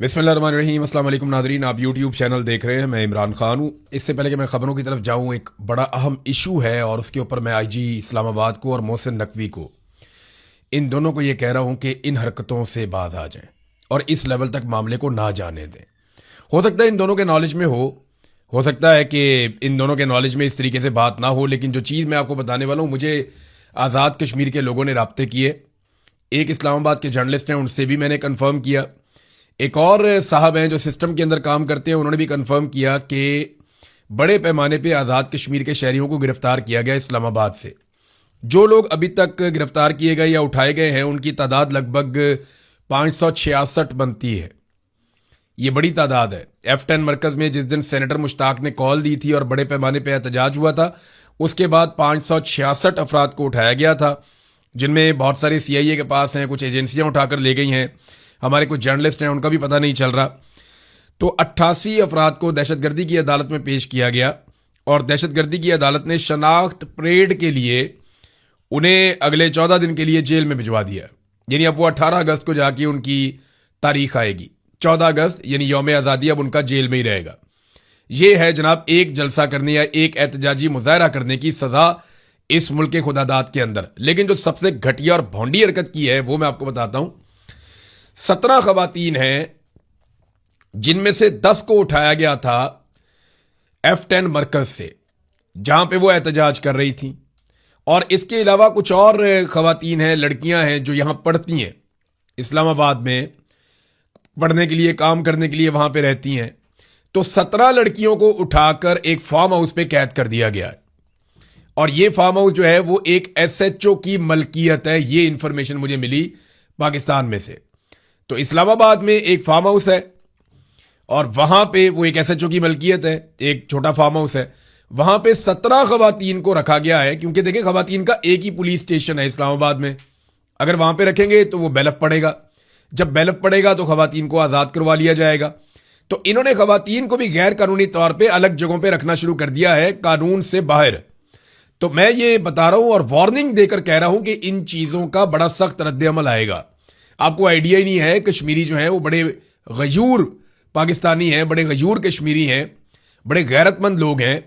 बिस्मिल्लाहिर्रहमानिर्रहीम। अस्सलाम वालेकुम नाज़रीन, आप यूट्यूब चैनल देख रहे हैं। मैं इमरान खान हूँ। इससे पहले कि मैं ख़बरों की तरफ जाऊँ, एक बड़ा अहम इशू है और उसके ऊपर मैं आईजी इस्लामाबाद को और मोहसिन नकवी को, इन दोनों को ये कह रहा हूँ कि इन हरकतों से बाज आ जाएं और इस लेवल तक मामले को ना जाने दें। हो सकता है इन दोनों के नॉलेज में हो सकता है कि इन दोनों के नॉलेज में इस तरीके से बात ना हो, लेकिन जो चीज़ मैं आपको बताने वाला हूँ, मुझे आज़ाद कश्मीर के लोगों ने राब्ते किए। एक इस्लामाबाद के जर्नलिस्ट हैं, उनसे भी मैंने कन्फर्म किया। एक और साहब हैं जो सिस्टम के अंदर काम करते हैं, उन्होंने भी कंफर्म किया कि बड़े पैमाने पे आज़ाद कश्मीर के शहरियों को गिरफ्तार किया गया इस्लामाबाद से। जो लोग अभी तक गिरफ्तार किए गए या उठाए गए हैं, उनकी तादाद लगभग 566 बनती है। ये बड़ी तादाद है। F10 मरकज़ में जिस दिन सेनेटर मुश्ताक ने कॉल दी थी और बड़े पैमाने पर एहतजाज हुआ था, उसके बाद 566 अफराद को उठाया गया था, जिनमें बहुत सारे CIA के पास हैं, कुछ एजेंसियां उठाकर ले गई हैं, हमारे कुछ जर्नलिस्ट हैं उनका भी पता नहीं चल रहा। तो 88 अफराद को दहशतगर्दी की अदालत में पेश किया गया और दहशतगर्दी की अदालत ने शनाख्त परेड के लिए उन्हें अगले 14 दिन के लिए जेल में भिजवा दिया। यानी अब वो 18 अगस्त को जाके उनकी तारीख आएगी। 14 अगस्त यानी यौम आज़ादी अब उनका जेल में ही रहेगा। ये है जनाब एक जलसा करने या एक एहतजाजी मुजाहरा करने की सजा इस मुल्क के खुदादाद के अंदर। लेकिन जो सबसे घटिया और भौंडी हरकत की है वो मैं आपको बताता हूं। 17 खवातीन हैं, जिनमें से 10 को उठाया गया था F10 मरकज से, जहां पे वो एहतजाज कर रही थी। और इसके अलावा कुछ और खवातीन हैं, लड़कियां हैं, जो यहां पढ़ती हैं, इस्लामाबाद में पढ़ने के लिए, काम करने के लिए वहां पे रहती हैं। तो 17 लड़कियों को उठाकर एक फार्म हाउस पे कैद कर दिया गया है। और ये फार्म हाउस जो है वो एक SHO की मलकियत है। ये इंफॉर्मेशन मुझे मिली पाकिस्तान में से। तो इस्लामाबाद में एक फार्म हाउस है और वहां पे वो एक SHO की मलकियत है, एक छोटा फार्म हाउस है। वहां पे 17 खवातीन को रखा गया है, क्योंकि देखिए खवातीन का एक ही पुलिस स्टेशन है इस्लामाबाद में। अगर वहां पे रखेंगे तो वो बैलफ पड़ेगा, जब बैलफ पड़ेगा तो खवातीन को आज़ाद करवा लिया जाएगा। तो इन्होंने खवातीन को भी गैर कानूनी तौर पर अलग जगहों पर रखना शुरू कर दिया है, कानून से बाहर। तो मैं ये बता रहा हूं और वार्निंग देकर कह रहा हूं कि इन चीजों का बड़ा सख्त रद्द-ए-अमल आएगा। आपको आइडिया ही नहीं है, कश्मीरी जो है वो बड़े गयूर पाकिस्तानी हैं, बड़े गयूर कश्मीरी हैं, बड़े गैरतमंद लोग हैं।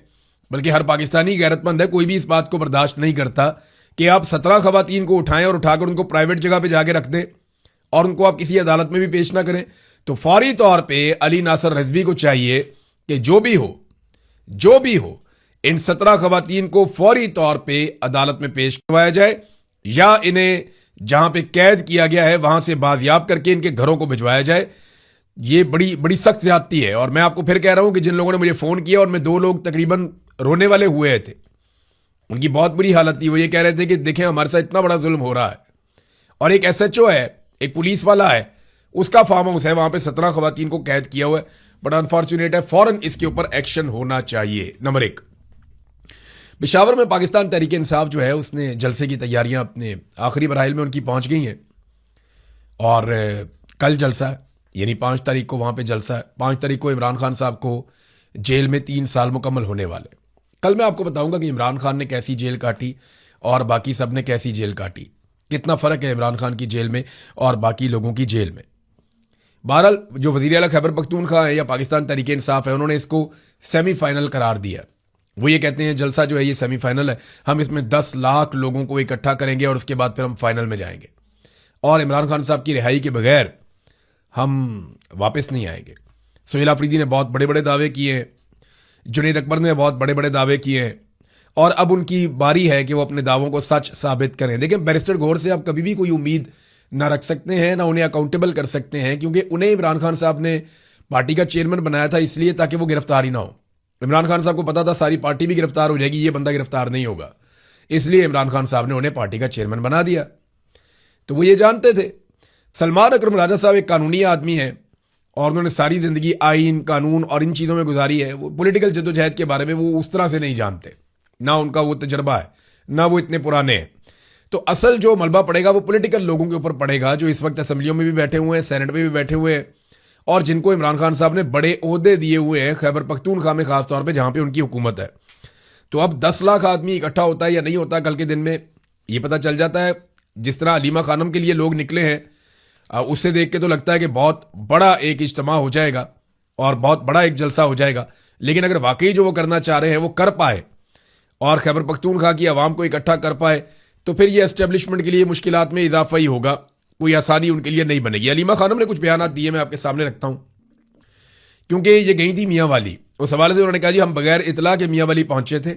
बल्कि हर पाकिस्तानी गैरतमंद है, कोई भी इस बात को बर्दाश्त नहीं करता कि आप 17 खवातीन को उठाएं और उठाकर उनको प्राइवेट जगह पे जाके रख दें और उनको आप किसी अदालत में भी पेश ना करें। तो फौरी तौर पर अली नासर रिजवी को चाहिए कि जो भी हो इन 17 खवातीन को फौरी तौर पे अदालत में पेश करवाया जाए, या इन्हें जहां पे कैद किया गया है वहां से बाजियाब करके इनके घरों को भिजवाया जाए। ये बड़ी बड़ी सख्त ज्यादती है। और मैं आपको फिर कह रहा हूं कि जिन लोगों ने मुझे फोन किया और मैं 2 लोग तकरीबन रोने वाले हुए थे, उनकी बहुत बुरी हालत थी। वो ये कह रहे थे कि देखें हमारे साथ इतना बड़ा जुल्म हो रहा है, और एक SHO है, एक पुलिस वाला है, उसका फार्म हाउस है, वहां पर 17 खवातीन को कैद किया हुआ है। बड़ा अनफॉर्चुनेट है। फौरन इसके ऊपर एक्शन होना चाहिए। नंबर 1, पेशावर में पाकिस्तान तहरीक इंसाफ जो है उसने जलसे की तैयारियां अपने आखिरी मराहिल में उनकी पहुंच गई हैं। और कल जलसा है, यानी 5 तारीख को वहां पे जलसा है। 5 तारीख को इमरान खान साहब को जेल में 3 साल मुकम्मल होने वाले। कल मैं आपको बताऊंगा कि इमरान खान ने कैसी जेल काटी और बाकी सब ने कैसी जेल काटी, कितना फ़र्क है इमरान खान की जेल में और बाकी लोगों की जेल में। बहरहाल जो वज़ीर आला खैबर पख्तूनख्वा है या पाकिस्तान तहरीक इंसाफ है, उन्होंने इसको सेमीफाइनल करार दिया। वो ये कहते हैं जलसा जो है ये सेमीफाइनल है, हम इसमें 10 लाख लोगों को इकट्ठा करेंगे और उसके बाद फिर हम फाइनल में जाएंगे, और इमरान खान साहब की रिहाई के बगैर हम वापस नहीं आएंगे। सोहेल आफरीदी ने बहुत बड़े बड़े दावे किए हैं, जुनैद अकबर ने बहुत बड़े बड़े दावे किए हैं, और अब उनकी बारी है कि वो अपने दावों को सच साबित करें। लेकिन बैरिस्टर गौहर से आप कभी भी कोई उम्मीद ना रख सकते हैं, ना उन्हें अकाउंटेबल कर सकते हैं, क्योंकि उन्हें इमरान खान साहब ने पार्टी का चेयरमैन बनाया था इसलिए ताकि वो गिरफ्तार ही ना हो। इमरान खान साहब को पता था सारी पार्टी भी गिरफ्तार हो जाएगी, ये बंदा गिरफ्तार नहीं होगा, इसलिए इमरान खान साहब ने उन्हें पार्टी का चेयरमैन बना दिया। तो वो ये जानते थे। सलमान अकरम राजा साहब एक कानूनी आदमी हैं और उन्होंने सारी जिंदगी आइन, कानून और इन चीज़ों में गुजारी है। वो पॉलिटिकल जद्दोजहद के बारे में वो उस तरह से नहीं जानते, ना उनका वो तजर्बा है, ना वो इतने पुराने हैं। तो असल जो मलबा पड़ेगा वो पॉलिटिकल लोगों के ऊपर पड़ेगा, जो इस वक्त असेंबलियों में भी बैठे हुए हैं, सेनेट में भी बैठे हुए हैं, और जिनको इमरान खान साहब ने बड़े ओहदे दिए हुए हैं खैबर पख्तूनख्वा में, खास तौर पे जहां पे उनकी हुकूमत है। तो अब 10 लाख आदमी इकट्ठा होता है या नहीं होता, कल के दिन में ये पता चल जाता है। जिस तरह अलीमा खानम के लिए लोग निकले हैं, उससे देख के तो लगता है कि बहुत बड़ा एक इज्तिमा हो जाएगा और बहुत बड़ा एक जलसा हो जाएगा। लेकिन अगर वाकई जो वो करना चाह रहे हैं वो कर पाए और खैबर पख्तूनख्वा की आवाम को इकट्ठा कर पाए, तो फिर ये एस्टेब्लिशमेंट के लिए मुश्किलात में इजाफा ही होगा, कोई आसानी उनके लिए नहीं बनेगी। अलीमा खानम ने कुछ बयान दिए, मैं आपके सामने रखता हूं, क्योंकि ये गई थी मियाँ वाली। उस हवाले से उन्होंने कहा जी हम बगैर इतला के मियाँ वाली पहुंचे थे,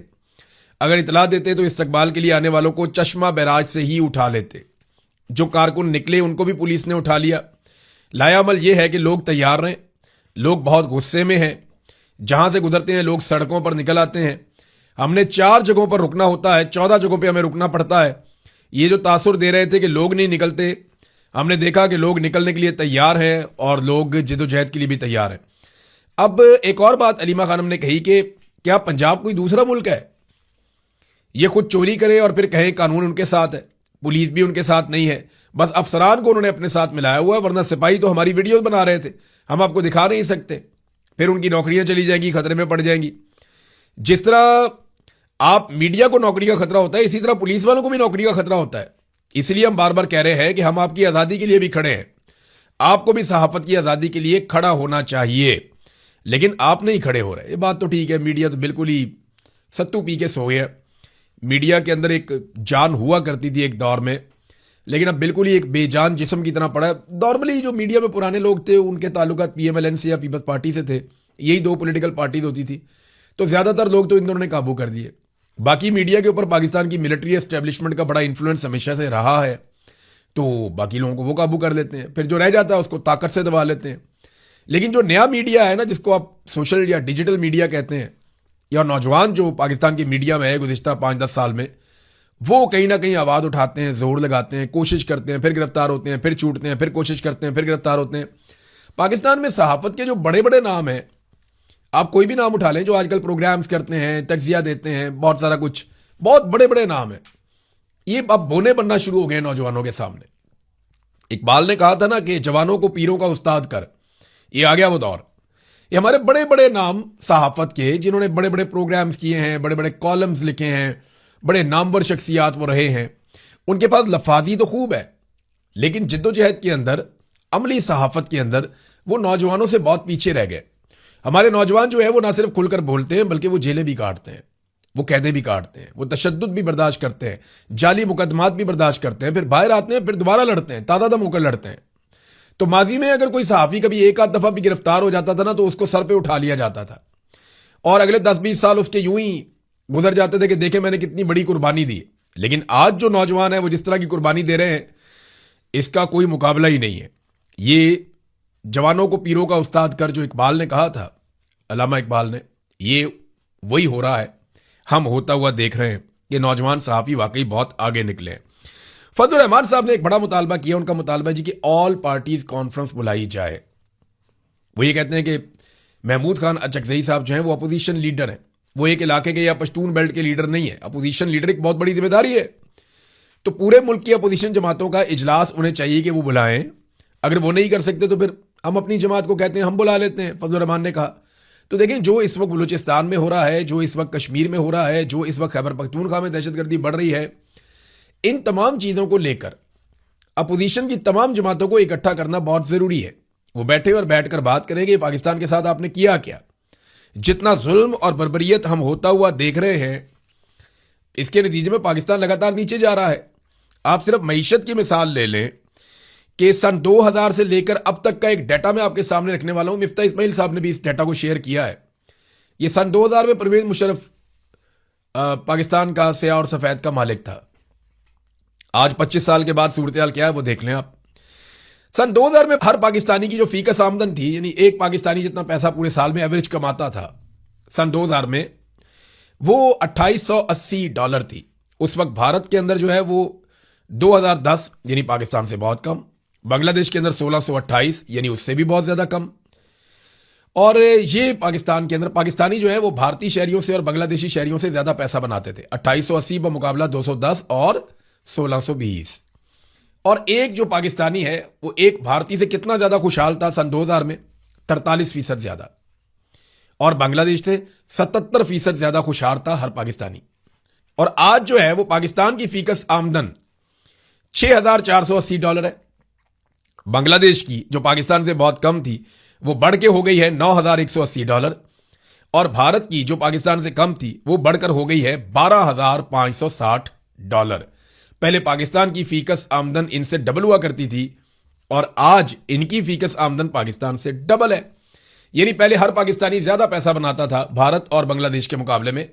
अगर इतला देते तो इस्तकबाल के लिए आने वालों को चश्मा बैराज से ही उठा लेते। जो कारकुन निकले उनको भी पुलिस ने उठा लिया। लायामल यह है कि लोग तैयार रहें, लोग बहुत गुस्से में हैं, जहां से गुजरते हैं लोग सड़कों पर निकल आते हैं। हमने 4 जगहों पर रुकना होता है, 14 जगहों पर हमें रुकना पड़ता है। ये जो तासुर दे रहे थे कि लोग नहीं निकलते, हमने देखा कि लोग निकलने के लिए तैयार हैं और लोग जिदोजहद के लिए भी तैयार हैं। अब एक और बात अलीमा खानम ने कही कि क्या पंजाब कोई दूसरा मुल्क है? ये खुद चोरी करे और फिर कहे कानून उनके साथ है, पुलिस भी उनके साथ नहीं है, बस अफसरान को उन्होंने अपने साथ मिलाया हुआ है। वरना सिपाही तो हमारी वीडियोस बना रहे थे, हम आपको दिखा नहीं सकते, फिर उनकी नौकरियां चली जाएंगी, खतरे में पड़ जाएंगी। जिस तरह आप मीडिया को नौकरी का खतरा होता है, इसी तरह पुलिस वालों को भी नौकरी का खतरा होता है। इसलिए हम बार बार कह रहे हैं कि हम आपकी आज़ादी के लिए भी खड़े हैं, आपको भी सहाफत की आज़ादी के लिए खड़ा होना चाहिए, लेकिन आप नहीं खड़े हो रहे। ये बात तो ठीक है, मीडिया तो बिल्कुल ही सत्तू पी के सो गया। मीडिया के अंदर एक जान हुआ करती थी एक दौर में, लेकिन अब बिल्कुल ही एक बेजान जिस्म की तरह पड़ा है। नॉर्मली जो मीडिया में पुराने लोग थे उनके ताल्लुकात पीएमएलएन से या पीपल्स पार्टी से थे, यही 2 पॉलिटिकल पार्टीज होती थी, तो ज़्यादातर लोग तो इन दोनों ने काबू कर दिए। बाकी मीडिया के ऊपर पाकिस्तान की मिलिट्री एस्टेब्लिशमेंट का बड़ा इन्फ्लुएंस हमेशा से रहा है, तो बाकी लोगों को वो काबू कर लेते हैं, फिर जो रह जाता है उसको ताकत से दबा लेते हैं। लेकिन जो नया मीडिया है ना, जिसको आप सोशल या डिजिटल मीडिया कहते हैं, या नौजवान जो पाकिस्तान की मीडिया में है गुज़िश्ता 5-10 साल में, वो कहीं ना कहीं आवाज़ उठाते हैं, जोर लगाते हैं, कोशिश करते हैं, फिर गिरफ्तार होते हैं, फिर छूटते हैं, फिर कोशिश करते हैं, फिर गिरफ्तार होते हैं। पाकिस्तान में सहाफ़त के जो बड़े बड़े नाम हैं, आप कोई भी नाम उठा लें, जो आजकल प्रोग्राम्स करते हैं, तज्जिया देते हैं, बहुत सारा कुछ, बहुत बड़े बड़े नाम हैं, ये अब बोने बनना शुरू हो गए नौजवानों के सामने। इकबाल ने कहा था ना कि जवानों को पीरों का उस्ताद कर, ये आ गया वो दौर। ये हमारे बड़े बड़े नाम सहाफत के, जिन्होंने बड़े बड़े प्रोग्राम्स किए हैं, बड़े बड़े कॉलम्स लिखे हैं, बड़े नामवर शख्सियात वो रहे हैं, उनके पास लफाजी तो खूब है, लेकिन जिद्दोजहद के अंदर, अमली सहाफत के अंदर वो नौजवानों से बहुत पीछे रह गए। हमारे नौजवान जो है वो ना सिर्फ खुलकर बोलते हैं, बल्कि वो जेलें भी काटते हैं, वो कैदे भी काटते हैं, वो तशद्दुद भी बर्दाश्त करते हैं, जाली मुकदमात भी बर्दाश्त करते हैं, फिर बाहर आते हैं, फिर दोबारा लड़ते हैं, ताज़ा दम होकर लड़ते हैं। तो माजी में अगर कोई सहाफ़ी कभी एक आध दफ़ा भी गिरफ्तार हो जाता था ना, तो उसको सर पे उठा लिया जाता था और अगले 10-20 साल उसके यूं ही गुजर जाते थे कि देखे मैंने कितनी बड़ी कुर्बानी दी। लेकिन आज जो नौजवान है वो जिस तरह की कुर्बानी दे रहे हैं, इसका कोई मुकाबला ही नहीं है। ये जवानों को पीरों का उस्ताद कर, जो इकबाल ने कहा था, अल्लामा इकबाल ने, ये वही हो रहा है। हम होता हुआ देख रहे हैं कि नौजवान सहाफ़ी वाकई बहुत आगे निकले हैं। फजलुर रहमान साहब ने एक बड़ा मुतालबा किया। उनका मुतालबा जी कि ऑल पार्टीज कॉन्फ्रेंस बुलाई जाए। वो ये कहते हैं कि महमूद खान अचकजई साहब जो हैं वो अपोजिशन लीडर हैं, वो एक इलाके के या पश्तून बेल्ट के लीडर नहीं है। अपोजिशन लीडर एक बहुत बड़ी जिम्मेदारी है, तो पूरे मुल्क की अपोजिशन जमातों का इजलास उन्हें चाहिए कि वो बुलाएं। अगर वो नहीं कर सकते तो फिर हम अपनी जमात को कहते हैं हम बुला लेते हैं, फजलुर रहमान ने कहा। तो देखें, जो इस वक्त बलूचिस्तान में हो रहा है, जो इस वक्त कश्मीर में हो रहा है, जो इस वक्त खैबर पख्तूनख्वा में दहशतगर्दी बढ़ रही है, इन तमाम चीज़ों को लेकर अपोजिशन की तमाम जमातों को इकट्ठा करना बहुत ज़रूरी है। वो बैठे और बैठकर बात करेंगे पाकिस्तान के साथ आपने किया क्या, जितना जुल्म और बर्बरियत हम होता हुआ देख रहे हैं, इसके नतीजे में पाकिस्तान लगातार नीचे जा रहा है। आप सिर्फ मईशत की मिसाल ले लें कि सन 2000 से लेकर अब तक का एक डाटा मैं आपके सामने रखने वाला हूं। मिफ्ता इस्माइल साहब ने भी इस डाटा को शेयर किया है। ये सन 2000 में परवेज मुशर्रफ पाकिस्तान का स्याह और सफ़ेद का मालिक था। आज 25 साल के बाद सूरत हाल क्या है वो देख लें आप। सन 2000 में हर पाकिस्तानी की जो फीकस आमदन थी, यानी एक पाकिस्तानी जितना पैसा पूरे साल में एवरेज कमाता था सन 2000 में, वो $2880 थी। उस वक्त भारत के अंदर जो है वो 2010 यानी पाकिस्तान से बहुत कम, बांग्लादेश के अंदर 1628 यानी उससे भी बहुत ज़्यादा कम, और ये पाकिस्तान के अंदर पाकिस्तानी जो है वो भारतीय शहरियों से और बांग्लादेशी शहरियों से ज़्यादा पैसा बनाते थे। 2880 पर मुकाबला 210 और 1620। और एक जो पाकिस्तानी है वो एक भारतीय से कितना ज़्यादा खुशहाल था सन 2000 में? 43% ज़्यादा। और बांग्लादेश से 77% ज़्यादा खुशहाल था हर पाकिस्तानी। और आज जो है वो पाकिस्तान की फीकस आमदन $6480 है, बांग्लादेश की जो पाकिस्तान से बहुत कम थी वो बढ़ के हो गई है $9,180, और भारत की जो पाकिस्तान से कम थी वो बढ़कर हो गई है $12,560। पहले पाकिस्तान की फीकस आमदन इनसे डबल हुआ करती थी और आज इनकी फीकस आमदन पाकिस्तान से डबल है। यानी पहले हर पाकिस्तानी ज्यादा पैसा बनाता था भारत और बांग्लादेश के मुकाबले में,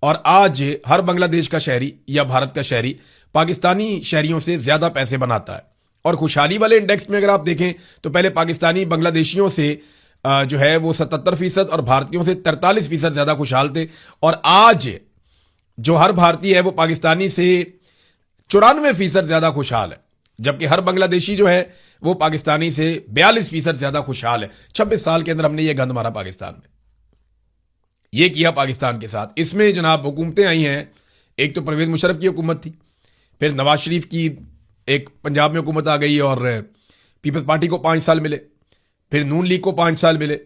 और आज हर बांग्लादेश का शहरी या भारत का शहरी पाकिस्तानी शहरियों से ज्यादा पैसे बनाता है। और खुशहाली वाले इंडेक्स में अगर आप देखें तो पहले पाकिस्तानी बांग्लादेशियों से जो है वो 77% और भारतीयों से 43% ज्यादा खुशहाल थे, और आज जो हर भारतीय है वो पाकिस्तानी से 94% ज्यादा खुशहाल है, जबकि हर बांग्लादेशी जो है वो पाकिस्तानी से 42% ज्यादा खुशहाल है। 26 साल के अंदर हमने ये गंद मारा पाकिस्तान में, ये किया पाकिस्तान के साथ। इसमें जनाब हुकूमतें आई हैं, एक तो परवेज मुशर्रफ की हुकूमत थी, फिर नवाज शरीफ की एक पंजाब में हुकूमत आ गई और पीपल्स पार्टी को 5 साल मिले, फिर नून लीग को 5 साल मिले,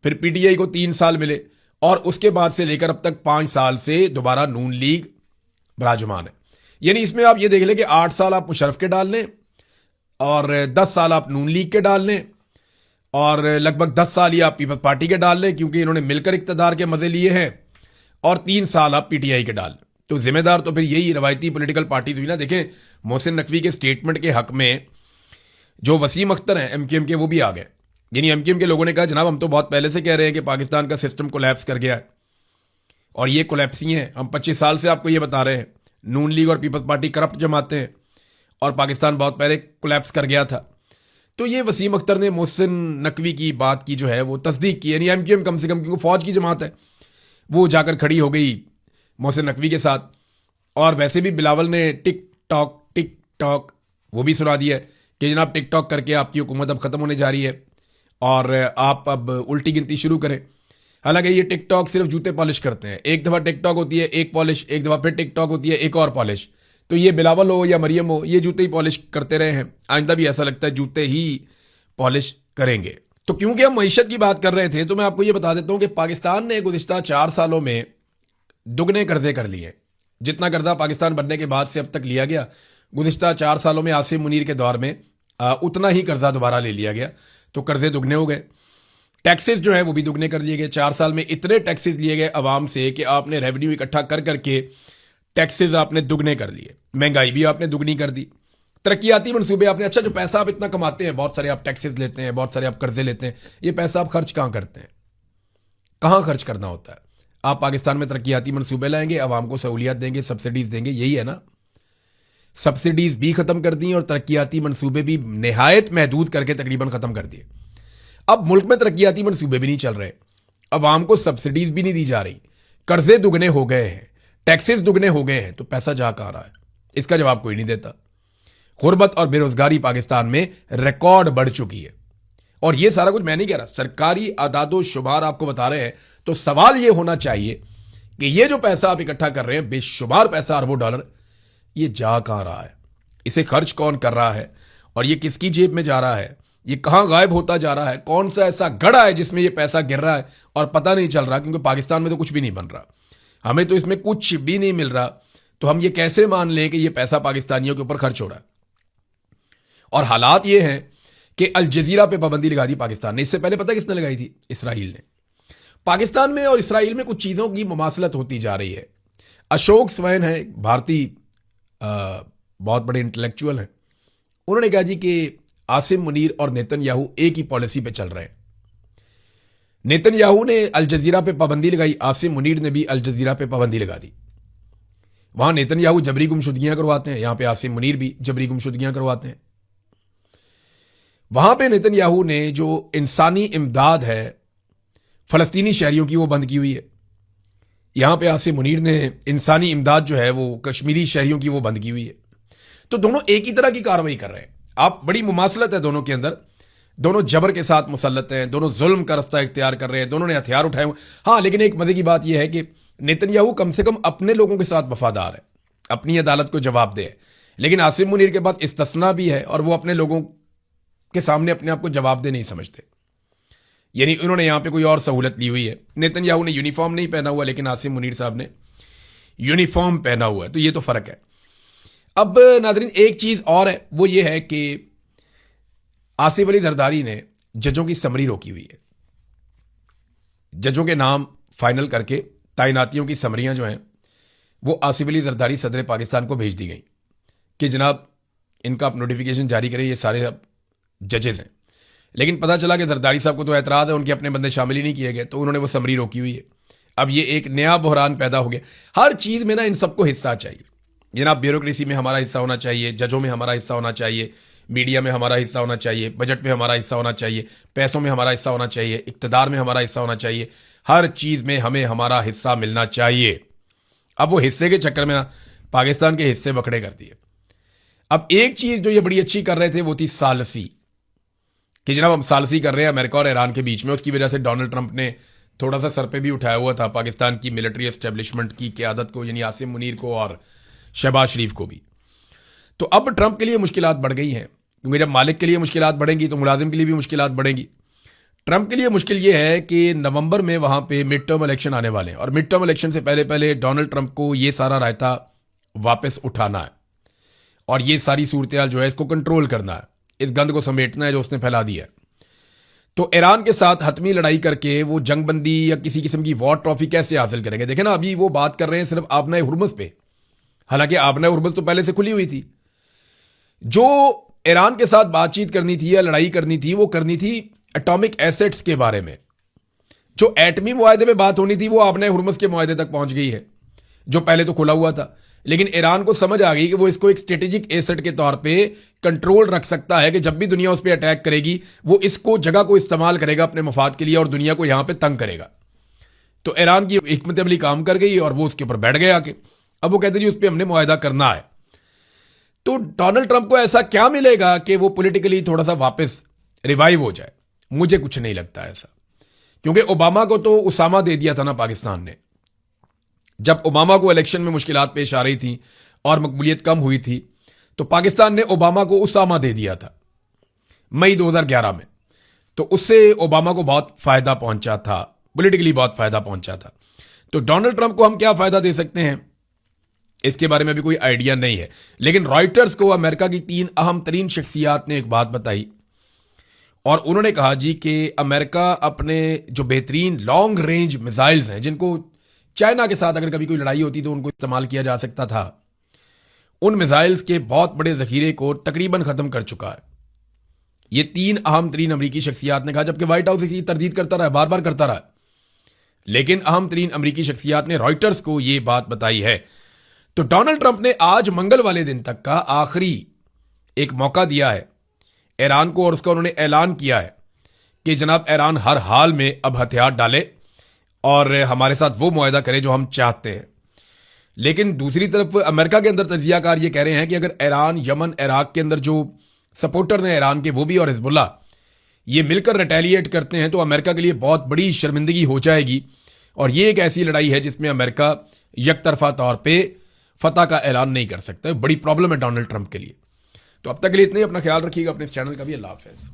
फिर पीटीआई को 3 साल मिले, और उसके बाद से लेकर अब तक 5 साल से दोबारा नून लीग विराजमान है। यानी इसमें आप ये देख लें कि 8 साल आप मुशर्रफ के डाल लें और 10 साल आप नून लीग के डाल लें और लगभग 10 साल ही आप पीपल्स पार्टी के डाल लें क्योंकि इन्होंने मिलकर इक़्तिदार के मजे लिए हैं, और 3 साल आप पीटीआई के डाल लें। तो जिम्मेदार तो फिर यही रवायती पॉलिटिकल पार्टी हुई ना। देखें मोहसिन नकवी के स्टेटमेंट के हक में जो वसीम अख्तर हैं एमक्यूएम के वो भी आ गए। यानी एमक्यूएम के लोगों ने कहा जनाब हम तो बहुत पहले से कह रहे हैं कि पाकिस्तान का सिस्टम कोलैप्स कर गया है और ये कोलैप्स ही है, हम 25 साल से आपको ये बता रहे हैं। नून लीग और पीपल्स पार्टी करप्ट जमाते हैं और पाकिस्तान बहुत पहले कोलैप्स कर गया था। तो ये वसीम अख्तर ने मोहसिन नकवी की बात की जो है वो तस्दीक की। यानी एमक्यूएम कम से कम, क्योंकि फौज की जमात है, वो जाकर खड़ी हो गई मोहसिन नकवी के साथ। और वैसे भी बिलावल ने टिक टॉक वो भी सुना दिया है कि जनाब टिक टॉक करके आपकी हुकूमत अब ख़त्म होने जा रही है और आप अब उल्टी गिनती शुरू करें। हालांकि ये टिकटॉक सिर्फ जूते पॉलिश करते हैं। एक दफ़ा टिकटॉक होती है एक पॉलिश, एक दफ़ा फिर टिकटॉक होती है एक और पॉलिश। तो ये बिलावल हो या मरियम हो, ये जूते ही पॉलिश करते रहे हैं, आइंदा भी ऐसा लगता है जूते ही पॉलिश करेंगे। तो क्योंकि हम मईशत की बात कर रहे थे तो मैं आपको ये बता देता हूं कि पाकिस्तान ने गुज़िश्ता 4 सालों में दुगने कर्जे कर लिए। जितना कर्जा पाकिस्तान बनने के बाद से अब तक लिया गया, गुज़िश्ता 4 सालों में आसिम मुनीर के दौर में उतना ही कर्जा दोबारा ले लिया गया, तो कर्जे दुगने हो गए। टैक्सेस जो है वो भी दुगने कर दिए गए। 4 साल में इतने टैक्सेस लिए गए आवाम से कि आपने रेवेन्यू इकट्ठा कर करके टैक्सेस आपने दुगने कर लिए, महंगाई भी आपने दुगनी कर दी। तरक्याती मनसूबे आपने, अच्छा जो पैसा आप इतना कमाते हैं, बहुत सारे आप टैक्सेस लेते हैं, बहुत सारे आप कर्जे लेते हैं, ये पैसा आप खर्च कहाँ करते हैं, कहाँ खर्च करना होता है? आप पाकिस्तान में तरक्याती मनसूबे लाएंगे, आवाम को सहूलियत देंगे, सब्सिडीज देंगे, यही है ना। सब्सिडीज भी खत्म कर दी और तरक्याती मनसूबे भी निहायत महदूद करके तकरीबन खत्म कर दिए। अब मुल्क में तरक्याती मनसूबे भी नहीं चल रहे, अवाम को सब्सिडीज भी नहीं दी जा रही, कर्जे दुगने हो गए हैं, टैक्सेस दुगने हो गए हैं, तो पैसा जा कहाँ रहा है? इसका जवाब कोई नहीं देता। गुर्बत और बेरोजगारी पाकिस्तान में रिकॉर्ड बढ़ चुकी है, और ये सारा कुछ मैं नहीं कह रहा, सरकारी आदादो शुमार आपको बता रहे हैं। तो सवाल ये होना चाहिए कि ये जो पैसा आप इकट्ठा कर रहे हैं, बेशुमार पैसा, अरबों डॉलर, ये जा कहाँ रहा है? इसे खर्च कौन कर रहा है और ये किसकी जेब में जा रहा है? ये कहाँ गायब होता जा रहा है? कौन सा ऐसा गड़ा है जिसमें ये पैसा गिर रहा है और पता नहीं चल रहा? क्योंकि पाकिस्तान में तो कुछ भी नहीं बन रहा, हमें तो इसमें कुछ भी नहीं मिल रहा, तो हम ये कैसे मान लें कि ये पैसा पाकिस्तानियों के ऊपर खर्च हो रहा है? और हालात ये हैं कि अल जजीरा पे पाबंदी लगा दी पाकिस्तान ने। इससे पहले पता किसने लगाई थी? इसराइल ने। पाकिस्तान में और इसराइल में कुछ चीज़ों की मुमासलत होती जा रही है। अशोक स्वैन है, भारतीय बहुत बड़े इंटेलेक्चुअल हैं, उन्होंने कहा जी कि आसिम मुनीर और नेतन्याहू एक ही पॉलिसी पे चल रहे हैं। नेतन्याहू ने अल जजीरा पे पाबंदी लगाई, आसिम मुनीर ने भी अल जजीरा पे पाबंदी लगा दी। वहां नेतन्याहू जबरी गुमशुदगियां करवाते हैं, यहां पे आसिम मुनीर भी जबरी गुमशुदगियां करवाते हैं। वहां पे नेतन्याहू ने जो इंसानी इमदाद है फलस्तीनी शहरियों की वो बंद की हुई है, यहां पे आसिम मुनीर ने इंसानी इमदाद जो है वो कश्मीरी शहरियों की वो बंद की हुई है। तो दोनों एक ही तरह की कार्रवाई कर रहे हैं। आप, बड़ी मुमासलत है दोनों के अंदर, दोनों जबर के साथ मुसल्लत हैं, दोनों जुल्म का रास्ता इख्तियार कर रहे हैं, दोनों ने हथियार उठाए हुए। हाँ, लेकिन एक मजे की बात यह है कि नेतन्याहू कम से कम अपने लोगों के साथ वफादार है, अपनी अदालत को जवाब दे। लेकिन आसिम मुनीर के पास इस्तिस्ना भी है और वो अपने लोगों के सामने अपने आप को जवाब दे नहीं समझते। यानी उन्होंने यहां पे कोई और सहूलत ली हुई है। नेतन्याहू ने यूनिफॉर्म नहीं पहना हुआ, लेकिन आसिम मुनीर साहब ने यूनिफॉर्म पहना हुआ है, तो ये तो फर्क है। अब नाज़रीन एक चीज और है, वो ये है कि आसिफ अली जरदारी ने जजों की समरी रोकी हुई है। जजों के नाम फाइनल करके तैनातियों की समरियां जो हैं वो आसिफ अली जरदारी सदर पाकिस्तान को भेज दी गई कि जनाब इनका आप नोटिफिकेशन जारी करें, ये सारे अब जजेस हैं। लेकिन पता चला कि जरदारी साहब को तो एतराज़ है, उनके अपने बंदे शामिल ही नहीं किए गए, तो उन्होंने वो समरी रोकी हुई है। अब ये एक नया बहरान पैदा हो गया। हर चीज़ में ना इन सबको हिस्सा चाहिए। जनाब ब्यूरोक्रेसी में हमारा हिस्सा होना चाहिए, जजों में हमारा हिस्सा होना चाहिए, मीडिया में हमारा हिस्सा होना चाहिए, बजट में हमारा हिस्सा होना चाहिए, पैसों में हमारा हिस्सा होना चाहिए, इक़्तिदार में हमारा हिस्सा होना चाहिए। हर चीज़ में हमें हमारा हिस्सा मिलना चाहिए। अब वो हिस्से के चक्कर में ना पाकिस्तान के हिस्से बखड़े कर दिए। अब एक चीज़ जो ये बड़ी अच्छी कर रहे थे वो थी सालसी, कि जनाब हम सालसी कर रहे हैं अमेरिका और ईरान के बीच में। उसकी वजह से डोनाल्ड ट्रंप ने थोड़ा सा सर पे भी उठाया हुआ था पाकिस्तान की मिलिट्री एस्टेब्लिशमेंट की क़यादत को, यानी आसिम मुनीर को और शहबाज शरीफ को भी। तो अब ट्रंप के लिए मुश्किलात बढ़ गई हैं, क्योंकि जब मालिक के लिए मुश्किलात बढ़ेंगी तो मुलाजिम के लिए भी मुश्किलात बढ़ेंगी। ट्रंप के लिए मुश्किल ये है कि नवंबर में वहाँ पे मिड टर्म इलेक्शन आने वाले हैं और मिड टर्म इलेक्शन से पहले पहले डोनाल्ड ट्रंप को ये सारा रायता वापस उठाना है और ये सारी सूरत जो है इसको कंट्रोल करना है, इस गंद को समेटना है जो उसने फैला दिया है। तो ईरान के साथ हतमी लड़ाई करके वो जंगबंदी या किसी किस्म की वॉर ट्रॉफी कैसे हासिल करेंगे? देखें ना, अभी वो बात कर रहे हैं सिर्फ आबना हुर्मुज़ पे, हालांकि आबना हुर्मुज़ तो पहले से खुली हुई थी। जो ईरान के साथ बातचीत करनी थी या लड़ाई करनी थी वो करनी थी एटॉमिक एसेट्स के बारे में। जो एटमी मुआहदे में बात होनी थी वो आबना हुर्मुज़ के मुआहदे तक पहुंच गई है, जो पहले तो खुला हुआ था। लेकिन ईरान को समझ आ गई कि वो इसको एक स्ट्रेटेजिक एसेट के तौर पे कंट्रोल रख सकता है, कि जब भी दुनिया उस पर अटैक करेगी वो इसको जगह को इस्तेमाल करेगा अपने मफाद के लिए और दुनिया को यहां पे तंग करेगा। तो ईरान की हिकमत अमली काम कर गई और वो उसके ऊपर बैठ गया आके। अब वो कहते जी उस पर हमने मुआहदा करना है। तो डोनाल्ड ट्रंप को ऐसा क्या मिलेगा कि वो पॉलिटिकली थोड़ा सा वापस रिवाइव हो जाए? मुझे कुछ नहीं लगता ऐसा, क्योंकि ओबामा को तो उसामा दे दिया था ना पाकिस्तान ने। जब ओबामा को इलेक्शन में मुश्किलात पेश आ रही थी और मकबूलियत कम हुई थी तो पाकिस्तान ने ओबामा को उसामा दे दिया था मई 2011 में। तो उससे ओबामा को बहुत फायदा पहुंचा था, पॉलिटिकली बहुत फायदा पहुंचा था। तो डोनाल्ड ट्रंप को हम क्या फायदा दे सकते हैं इसके बारे में भी कोई आइडिया नहीं है। लेकिन रॉयटर्स को अमेरिका की 3 अहम तरीन शख्सियात ने एक बात बताई और उन्होंने कहा जी कि अमेरिका अपने जो बेहतरीन लॉन्ग रेंज मिसाइल्स हैं, जिनको चाइना के साथ अगर कभी कोई लड़ाई होती तो उनको इस्तेमाल किया जा सकता था, उन मिसाइल्स के बहुत बड़े जखीरे को तकरीबन खत्म कर चुका है। ये 3 अहम तरीन अमरीकी शख्सियात ने कहा, जबकि व्हाइट हाउस इसकी तरदीद करता रहा, बार बार करता रहा। लेकिन अहम तरीन अमरीकी शख्सियात ने रॉयटर्स को यह बात बताई है। तो डोनाल्ड ट्रंप ने आज मंगल वाले दिन तक का आखिरी एक मौका दिया है ईरान को और उसका उन्होंने ऐलान किया है कि जनाब ईरान हर हाल में अब हथियार डाले और हमारे साथ वो मुआहदा करे जो हम चाहते हैं। लेकिन दूसरी तरफ अमेरिका के अंदर तजियाकार ये कह रहे हैं कि अगर ईरान, यमन, इराक के अंदर जो सपोर्टर हैं ईरान के वो भी और हिजबुल्लाह ये मिलकर रिटेलिएट करते हैं तो अमेरिका के लिए बहुत बड़ी शर्मिंदगी हो जाएगी और ये एक ऐसी लड़ाई है जिसमें अमेरिका यकतरफा तौर पे फतह का ऐलान नहीं कर सकता। बड़ी प्रॉब्लम है डोनाल्ड ट्रंप के लिए। तो अब तक के लिए इतने ही। अपना ख्याल रखिएगा, अपने इस चैनल का भी। अल्लाह हाफ़िज़।